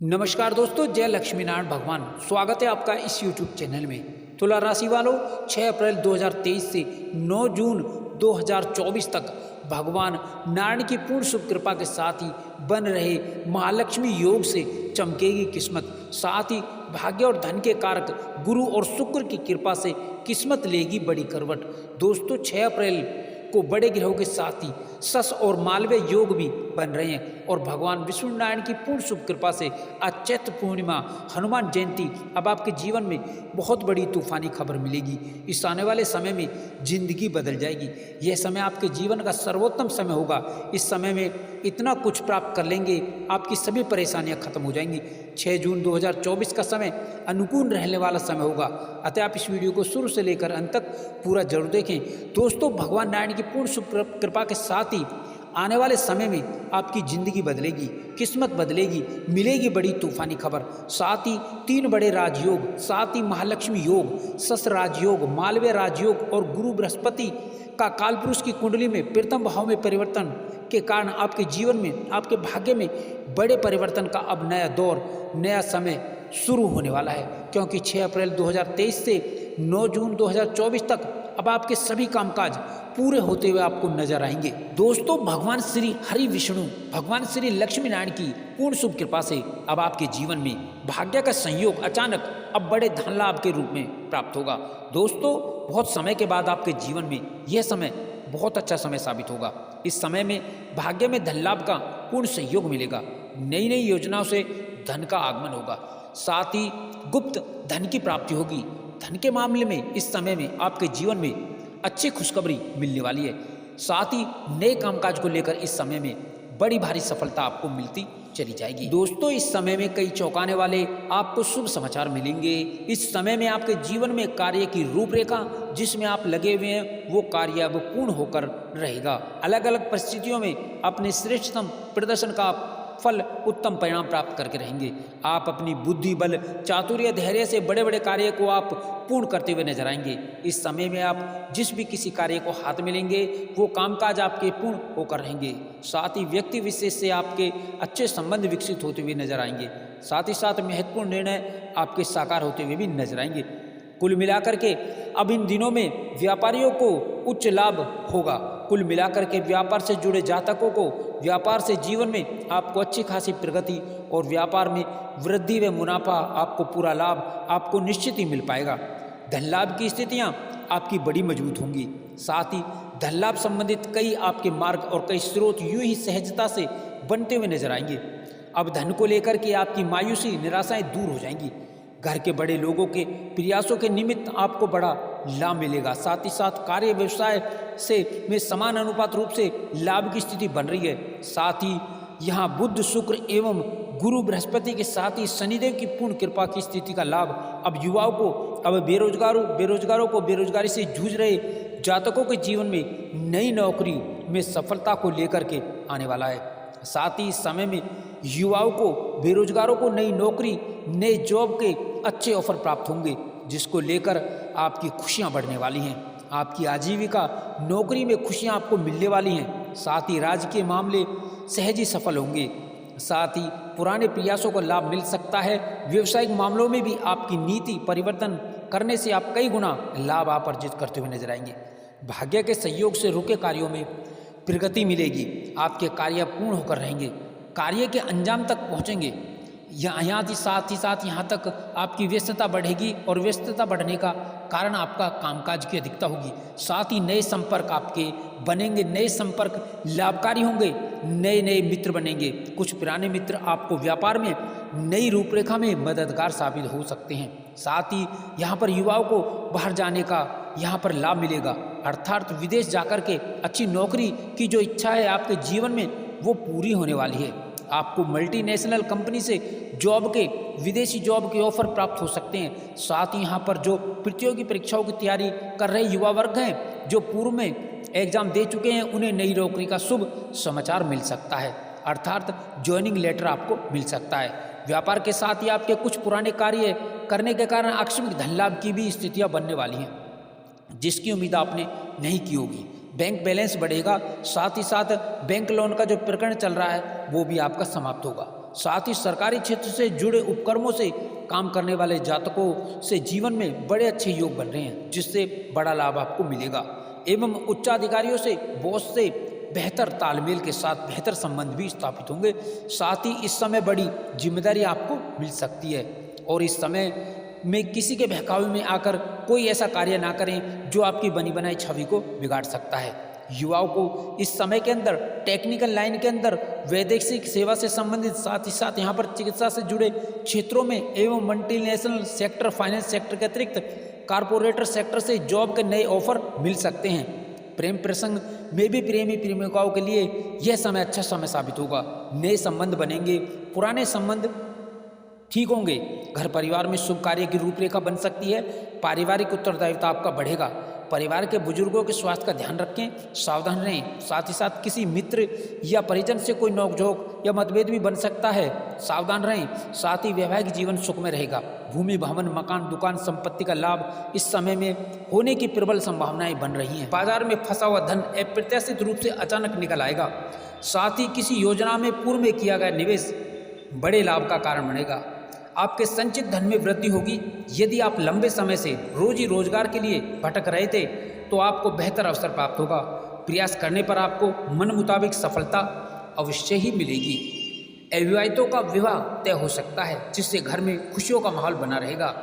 नमस्कार दोस्तों, जय लक्ष्मी नारायण भगवान। स्वागत है आपका इस YouTube चैनल में। तुला राशि वालों, 6 अप्रैल 2023 से 9 जून 2024 तक भगवान नारायण की पूर्ण शुभ कृपा के साथ ही बन रहे महालक्ष्मी योग से चमकेगी किस्मत। साथ ही भाग्य और धन के कारक गुरु और शुक्र की कृपा से किस्मत लेगी बड़ी करवट। दोस्तों, 6 अप्रैल को बड़े ग्रहों के साथ ही सस और मालव्य योग भी बन रहे हैं और भगवान विष्णु नारायण की पूर्ण शुभ कृपा से आज चैत्र पूर्णिमा, हनुमान जयंती, अब आपके जीवन में बहुत बड़ी तूफानी खबर मिलेगी। इस आने वाले समय में जिंदगी बदल जाएगी। यह समय आपके जीवन का सर्वोत्तम समय होगा। इस समय में इतना कुछ प्राप्त कर लेंगे, आपकी सभी परेशानियां खत्म हो जाएंगी। 6 जून 2024 का समय अनुकूल रहने वाला समय होगा। अतः आप इस वीडियो को शुरू से लेकर अंत तक पूरा जरूर देखें। दोस्तों, भगवान नारायण की पूर्ण शुभ कृपा के साथ ही आने वाले समय में आपकी जिंदगी बदलेगी, किस्मत बदलेगी, मिलेगी बड़ी तूफानी खबर। साथ ही 3 बड़े राजयोग, साथ ही महालक्ष्मी योग, सस राजयोग, मालव्य राजयोग और गुरु बृहस्पति का कालपुरुष की कुंडली में प्रथम भाव में परिवर्तन के कारण आपके जीवन में, आपके भाग्य में बड़े परिवर्तन का अब नया दौर, नया समय शुरू होने वाला है। क्योंकि 6 अप्रैल 2023 से 9 जून 2024 तक अब आपके सभी कामकाज पूरे होते हुए आपको नजर आएंगे। दोस्तों, भगवान श्री हरि विष्णु, भगवान श्री लक्ष्मी नारायण की पूर्ण शुभ कृपा से अब आपके जीवन में भाग्य का संयोग अचानक अब बड़े धन लाभ के रूप में प्राप्त होगा। दोस्तों, बहुत समय के बाद आपके जीवन में यह समय बहुत अच्छा समय साबित होगा। इस समय में भाग्य में धन लाभ का पूर्ण सहयोग मिलेगा। नई नई योजनाओं से धन का आगमन होगा। साथ ही गुप्त धन की प्राप्ति होगी। धन के मामले में इस समय में आपके जीवन में अच्छी खुशखबरी मिलने वाली है। साथ ही नए कामकाज को लेकर इस समय में बड़ी भारी सफलता आपको मिलती चली जाएगी। दोस्तों, इस समय में कई चौंकाने वाले आपको शुभ समाचार मिलेंगे। इस समय में आपके जीवन में कार्य की रूपरेखा जिसमें आप लगे हुए हैं वो कार्य अब पूर्ण होकर रहेगा। अलग अलग परिस्थितियों में अपने श्रेष्ठतम प्रदर्शन का फल, उत्तम परिणाम प्राप्त करके रहेंगे। आप अपनी बुद्धि, बल, चातुर्य, धैर्य से बड़े बड़े कार्य को आप पूर्ण करते हुए नजर आएंगे। इस समय में आप जिस भी किसी कार्य को हाथ मिलेंगे वो कामकाज आपके पूर्ण होकर रहेंगे। साथ ही व्यक्ति विशेष से आपके अच्छे संबंध विकसित होते हुए नजर आएंगे। साथ ही साथ महत्वपूर्ण निर्णय आपके साकार होते हुए भी नजर आएंगे। कुल मिलाकर के अब इन दिनों में व्यापारियों को उच्च लाभ होगा। कुल मिलाकर के व्यापार से जुड़े जातकों को व्यापार से जीवन में आपको अच्छी खासी प्रगति और व्यापार में वृद्धि व मुनाफा, आपको पूरा लाभ आपको निश्चित ही मिल पाएगा। धन लाभ की स्थितियां आपकी बड़ी मजबूत होंगी। साथ ही धन लाभ संबंधित कई आपके मार्ग और कई स्रोत यूं ही सहजता से बनते हुए नजर आएंगे। अब धन को लेकर के आपकी मायूसी, निराशाएं दूर हो जाएंगी। घर के बड़े लोगों के प्रयासों के निमित्त आपको बड़ा लाभ मिलेगा। साथ ही साथ कार्य व्यवसाय से में समान अनुपात रूप से लाभ की स्थिति बन रही है। साथ ही यहाँ बुध, शुक्र एवं गुरु बृहस्पति के साथ ही शनिदेव की पूर्ण कृपा की स्थिति का लाभ अब युवाओं को, अब बेरोजगारों को, बेरोजगारी से जूझ रहे जातकों के जीवन में नई नौकरी में सफलता को लेकर के आने वाला है। साथ ही इस समय में युवाओं को, बेरोजगारों को नई नौकरी, नए जॉब के अच्छे ऑफर प्राप्त होंगे जिसको लेकर आपकी खुशियां बढ़ने वाली हैं। आपकी आजीविका, नौकरी में खुशियां आपको मिलने वाली हैं। साथ ही राजकीय मामले सहज ही सफल होंगे। साथ ही पुराने प्रयासों को लाभ मिल सकता है। व्यवसायिक मामलों में भी आपकी नीति परिवर्तन करने से आप कई गुना लाभ आप अर्जित करते हुए नजर आएंगे। भाग्य के सहयोग से रुके कार्यों में प्रगति मिलेगी। आपके कार्य पूर्ण होकर रहेंगे, कार्य के अंजाम तक पहुंचेंगे। साथ ही साथ यहाँ तक आपकी व्यस्तता बढ़ेगी और व्यस्तता बढ़ने का कारण आपका कामकाज की अधिकता होगी। साथ ही नए संपर्क आपके बनेंगे, नए संपर्क लाभकारी होंगे, नए नए मित्र बनेंगे। कुछ पुराने मित्र आपको व्यापार में नई रूपरेखा में मददगार साबित हो सकते हैं। साथ ही यहाँ पर युवाओं को बाहर जाने का यहाँ पर लाभ मिलेगा, अर्थात विदेश जाकर के अच्छी नौकरी की जो इच्छा है आपके जीवन में वो पूरी होने वाली है। आपको मल्टीनेशनल कंपनी से जॉब के, विदेशी जॉब के ऑफर प्राप्त हो सकते हैं। साथ ही यहाँ पर जो प्रतियोगी परीक्षाओं की तैयारी कर रहे युवा वर्ग हैं, जो पूर्व में एग्जाम दे चुके हैं, उन्हें नई नौकरी का शुभ समाचार मिल सकता है, अर्थात ज्वाइनिंग लेटर आपको मिल सकता है। व्यापार के साथ ही आपके कुछ पुराने कार्य करने के कारण आकस्मिक धन लाभ की भी स्थितियाँ बनने वाली हैं जिसकी उम्मीद आपने नहीं की होगी। बैंक बैलेंस बढ़ेगा। साथ ही साथ बैंक लोन का जो प्रकरण चल रहा है वो भी आपका समाप्त होगा। साथ ही सरकारी क्षेत्र से जुड़े उपक्रमों से काम करने वाले जातकों से जीवन में बड़े अच्छे योग बन रहे हैं, जिससे बड़ा लाभ आपको मिलेगा। एवं उच्चाधिकारियों से, बॉस से बेहतर तालमेल के साथ बेहतर संबंध भी स्थापित होंगे। साथ ही इस समय बड़ी जिम्मेदारी आपको मिल सकती है और इस समय में किसी के बहकावे में आकर कोई ऐसा कार्य ना करें जो आपकी बनी बनाई छवि को बिगाड़ सकता है। युवाओं को इस समय के अंदर टेक्निकल लाइन के अंदर वैदेशिक सेवा से संबंधित, साथ ही साथ यहाँ पर चिकित्सा से जुड़े क्षेत्रों में एवं मल्टीनेशनल सेक्टर, फाइनेंस सेक्टर के अतिरिक्त कारपोरेटर सेक्टर से जॉब के नए ऑफर मिल सकते हैं। प्रेम प्रसंग में भी प्रेमी प्रेमिकाओं के लिए यह समय अच्छा समय साबित होगा। नए संबंध बनेंगे, पुराने संबंध ठीक होंगे। घर परिवार में शुभ कार्य की रूपरेखा बन सकती है। पारिवारिक उत्तरदायित्व आपका बढ़ेगा। परिवार के बुजुर्गों के स्वास्थ्य का ध्यान रखें, सावधान रहें। साथ ही साथ किसी मित्र या परिजन से कोई नोकझोंक या मतभेद भी बन सकता है, सावधान रहें। साथ ही वैवाहिक जीवन सुखमय रहेगा। भूमि, भवन, मकान, दुकान, संपत्ति का लाभ इस समय में होने की प्रबल संभावनाएं बन रही हैं। बाजार में फंसा हुआ धन अप्रत्याशित रूप से अचानक निकल आएगा। साथ ही किसी योजना में पूर्व में किया गया निवेश बड़े लाभ का कारण बनेगा। आपके संचित धन में वृद्धि होगी। यदि आप लंबे समय से रोजी रोजगार के लिए भटक रहे थे तो आपको बेहतर अवसर प्राप्त होगा। प्रयास करने पर आपको मन मुताबिक सफलता अवश्य ही मिलेगी। अविवाहितों का विवाह तय हो सकता है, जिससे घर में खुशियों का माहौल बना रहेगा।